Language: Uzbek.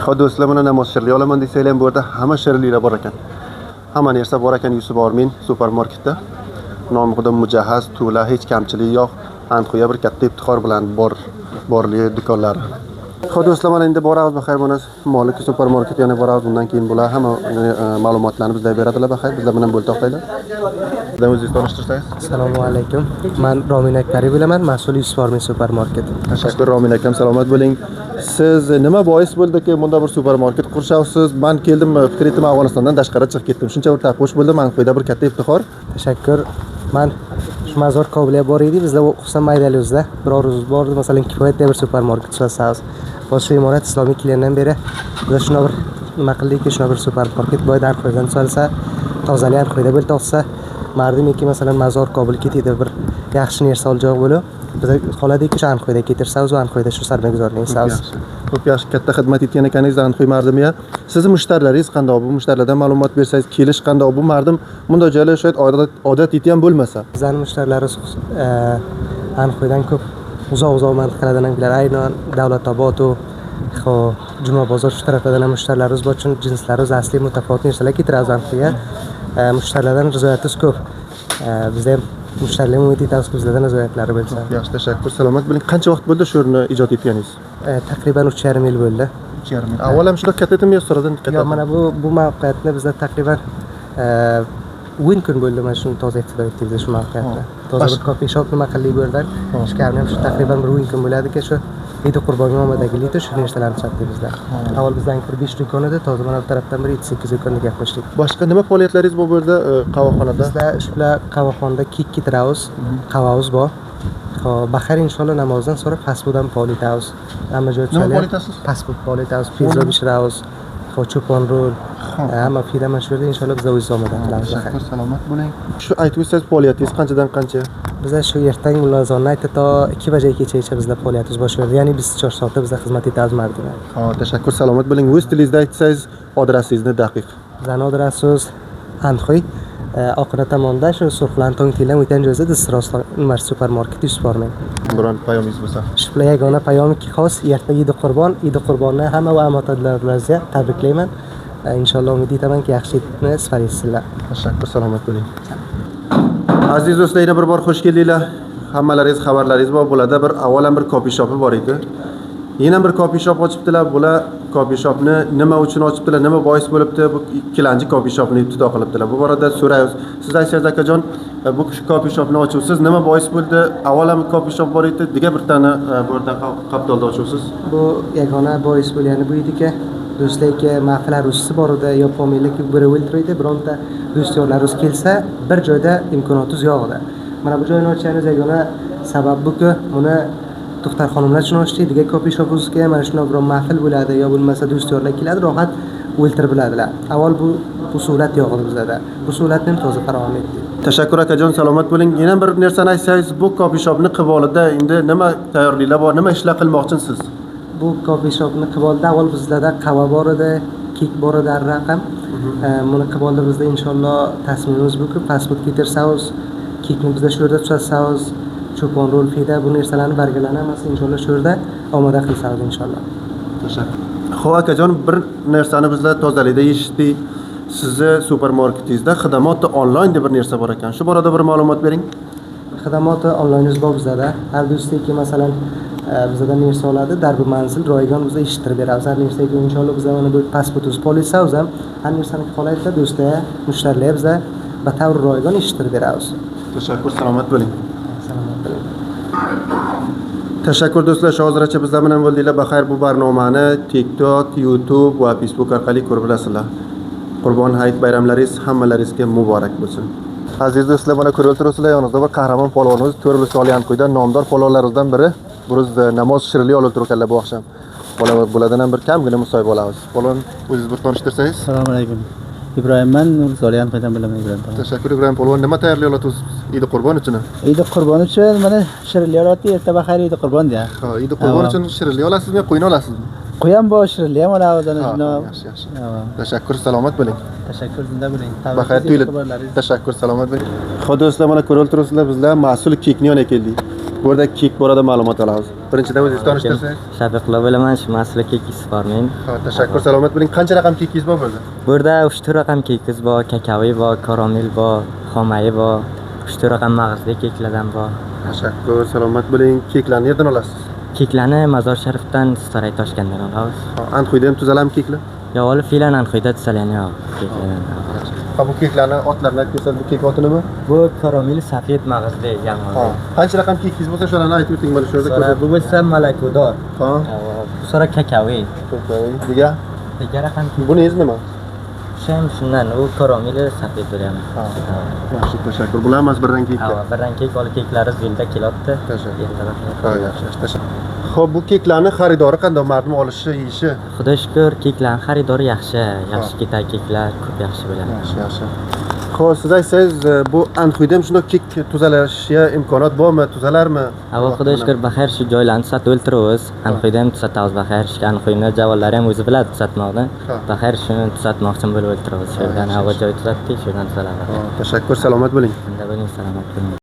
Xo'p do'stlar, mana namoz shirli olaman desanglar ham bu yerda hamma shirlilar bor ekan. Hamma narsa bor ekan Yusuf Ormin supermarketda. Nomida mujahhaz, to'la, hech kamchilik yo'q. Anxoya bir katta iftixor bilan borli do'konlari. Xo'p do'stlar, mana endi boramiz baxay mana Molik supermarket yana boramiz. Undan keyin bular hamma ma'lumotlarni bizga beradilar baxay. Bizlar bilan bo'lib to'xtaylar. Sizdan o'zingizni tanishtirsangiz. Assalomu alaykum. Men Romin Akbari bilaman, mas'ul Yusuf Ormin supermarket. Tashakkur Romin akam, salomat bo'ling. Siz nima bois bo'ldiki bunda bir supermarket qurishyapsiz? Men keldim, fikrim Afg'onistondan tashqari chiqib ketdim. Shuncha bir taposh bo'ldi, men quyida bir katta iftixor. Tashakkur. Men shu mazor Kobuliga bor edik, bizda xususan maydaliyozda biror ro'z bordi, masalan, kifoyatli bir supermarket ochasiz. Boshqa imorat islomiy kelgandan beri biz shuna bir nima qildikki, shuna bir supermarket boydan qo'ydan solsa, tozalik qo'yda bo'l topsa, mardimiki masalan mazor Kobul ketdi bir yaxshi narsa oljoq bo'lib, biz xoladiki shu Anxoyda ketirsangiz, Anxoyda shu sarmaguzorlaysiz. Xo'p, yaxshi katta xizmat etgan ekaningiz Anxoy mardimiya. Sizning mushtarilaringiz qanday bu? Mushtarlardan ma'lumot bersangiz, kelish qanday bu? Mardim bunda joylar shoyat odat etgan bo'lmasa. Bizning mushtarlarimiz Anxoydan ko'p uzoq mintaqalardan keladi. Aynan Davlatobod va Juma bozor shu taraflardan mushtarlarimiz bor, chunki jinslarimiz asli mutafavvit narsalar ketiramiz Anxoyga. Mushtarlardan rizoyatimiz ko'p. Bizda ham mushtarlar umid etamiz, bizlardan rizoyatlari bo'lsa. Yaxshi, tashakkur. Salomat bo'ling. Qancha vaqt bo'ldi shu yerni ijod etganingiz? Taqriban 3,5 yil bo'ldi. 3,5 yil. Avval ham shunday katta etimi yo'qsiradan katta. Yo'q, mana bu mavqeatni bizda taqriban 10 kun bo'ldi mana shuni toza iqtidor etdik shu mavqeatda. Toza bir coffee shop nima qildik bu yerdan. Ishlarni ham shu taqriban bir 10 kun bo'ladi-ki, shu Endi Qurbon nomidagi lita shu narsalarni sotdik bizlar. Avval bizdan 5 do'kon edi, toza mana bu tarafdan bir 7-8 do'konni gaplashdik. Boshqa nima faoliyatlaringiz bor bu yerda qahvaxonada? Bizda shular qahvaxonada Kikit House, qahva bor. Xo'p, bahar inshaalloh namozdan so'ra fast food ham faoliyat house. Hamma joy faoliyatasiz? Fast food faoliyat house, pizza pishiramiz. Cho'pon rol, hamma fida mana shu yerda inshaalloh biz o'z zomadan qilamiz. Tashakkur, salomat bo'ling. Shu aytib o'tsangiz faoliyatingiz qanchadan qancha? Bizlar shu ertang mulozonni aytib to 2 bajaykagacha bizlar faoliyatimiz boshlanadi. Ya'ni biz 4 soatda bizlar xizmat etamiz mardimlar. Xo'p, tashakkur, salomat bo'ling. O'z tilingizda aytsangiz adresingizni daqiq. Bizning adresimiz Anxoy, Oqina tomonda shu Surxlan Tongtilan o'tgan joyda Disroston Umar supermarket Yusuf Ormin. Biron payomingiz bo'lsa. Shu bilan yagona payomiki xos ertaga Eid Qurbonni hamma va amatadorlarimizga tabriklayman. Inshaalloh umid etamanki yaxshi sifatsizlar. Tashakkur, salomat bo'ling. Aziz do'stlar, yana bir bor xush keldinglar. Hammalaringiz xabarlaringiz bor bo'ladi. Bir avvalan bir coffee shop bor edi. Yana bir coffee shop ochibdilar. Bular coffee shopni nima uchun ochibdilar? Nima bois bo'libdi? Bu ikkilanchi coffee shopni ibtido qilibdilar. Bu borada so'raymiz. Siz aytsangiz akajon, bu coffee shopni ochibsiz. Nima bois bo'ldi? Avvalan coffee shop bor edi, degan bir tane bu yerda Qabdolda ochibsiz. Bu yagona bois bo'lgani bu ediki, do'stlarga mahfillar usti bor edi, yo familiyaki biri o'ltiraydi, bironta do'stlarimiz kelsa, bir joyda imkoniyatimiz yo'q edi. Mana bu joyni ochganimiz yagona sabab buki, buni To'xtar xonimlar uchun ochdik, degan coffee shopimizga mana shunday bir mahfil bo'ladi, yo bo'lmasa do'stlarlar keladi, rohat o'ltirib biladilar. Avval bu surat yo'q edi bizda. Bu suratni toza farovon etdik. Tashakkur akajon, salomat bo'ling. Yana bir narsani aytsangiz, bu coffee shopni qibolida endi nima tayyorliklar bor, nima ishlar qilmoqchisiz? Bu coffee shopni qibolida avval bizlarda qahva bor edi, kek bor edi raqam. Buni qibolda bizda inshaalloh tasminimiz buki fast food ketirsangiz, kekni bizda shu yerda tushirsangiz, cho'pon rol fida bu narsalarni bargalanamiz inshaalloh shu yerda omada qilsangiz inshaalloh. Tashakkur. Xo'p akajon, bir narsani bizlar tozalikda eshitdik. Sizni supermarketingizda xizmat onlayn deb bir narsa bor ekan. Shu borada bir ma'lumot bering. Xizmat onlaynimiz bor bizda. Har do'stiki masalan bizda narsa oladi, darbi manzil ro'ygon bizda eshittirib beramiz. Har narsaga inshaalloh bizda mana bu pasportingiz polisiya ham har narsani qolayda do'stlar, mushtarlar bizda batavr ro'ygon eshittirib beramiz. Tashakkur, salomat bo'ling. Tashakkur do'stlar, hozircha bizlar bilan bo'ldinglar. Baxayr, bu barnomani TikTok, YouTube va Facebook orqali ko'rib bilasizlar. Qurbon hayit bayramlaringiz hammalaringizga muborak bo'lsin. Aziz do'stlar, mana ko'rib turibsizlar, yonimizda bir qahramon polvonimiz, To'rlik Soliyan qo'ydan nomdor polvonlarimizdan biri. Buruz namoz shirli olib turganlar bu oqsham. Bo'ladidan ham bir kamgina musoyib olamiz. Polvon, o'zingiz bir tanishtirsangiz. Assalomu alaykum. Ibrohimman, Soliyan qo'ydan bilaman Ibrohim. Tashakkur Ibrohim polvon, nima tayyorlayapsiz Eid Qurbon uchun? Eid Qurbon uchun mana shirinlik olyapti, erta bahar Eid Qurbon deya. Ha, Eid Qurbon uchun shirinlik olasizmi, qo'yni olasizmi? Qo'y ham bor, shirinlik ham olamiz. Yaxshi. Tashakkur, salomat bo'ling. Tashakkur, zinda bo'ling. Bahar tuyilib. Tashakkur, salomat bo'ling. Xo'p do'stlar, mana ko'rib turibsizlar, bizlar mas'ul kekni yoniga keldik. Bu yerda kek borada ma'lumot olamiz. Birinchidan o'zingizni tanishtirsangiz. Shafiqullo bo'laman, shu maslak kekisifarmen. Ha, tashakkur, salomat bo'ling. Qancha raqam kekingiz bor burada? Bu yerda 3 raqam kekimiz bor, kakaoviy bor, karamel bor, xomayi bor, 3 raqam mag'izli keklardan bor. Tashakkur, salomat bo'ling. Keklarni yerdan olasiz? Keklarni Mozor Sharifdan Saray Toshkentdan olamiz. Anxoyda ham tuzalam keklar? Yo, olib filan Anxoyda tuzalgan yo'q, keklardan. Ha, bu keklarni otlarini aytib bersangiz, bu kek oti nima? Bu karamel safed mag'izli Ha, yong'oqli. qancha raqam kekingiz bo'lsa, shularni aytib o'ting mana shu yerda Sonra bu bo'lsa malakudor. Ha, Sonra kakaoviy. diga. Degan raqam kek. Buningiz nima? Shem shundan, u karamel safed bo'lyapti. Yaxshi, tashakkur. Bular emas, birdan keklar. Ha, birdan kek olib keklari zilda kelyapti. Tashakkur. Ha, yaxshi, tashakkur. Xo'p, bu keklarni xaridori qanday? Mardum olishi, yeyishi? Xudo shukr, keklarning xaridori yaxshi. Yaxshi ketay keklar, ko'p yaxshi bo'ladi. Yaxshi. Xo'p, siz aytsangiz, bu Anxoyda ham shunday kek tuzalashiga imkoniyat bormi? Tuzalarmi? Avval Xudo shukr, baxir shu joylarni tuzatib o'ltiramiz. Anxoyda ham tuzatamiz baxir. Shu Anxoyni javonlari ham o'zi biladi tuzatmoqni. Baxir shuni tuzatmoqchi bo'lib o'ltiramiz. Shu yerdan avval joy tuzatdik, shu yerdan tuzalamiz. Tashakkur, salomat bo'ling. Shunda bo'ling, salomat bo'ling.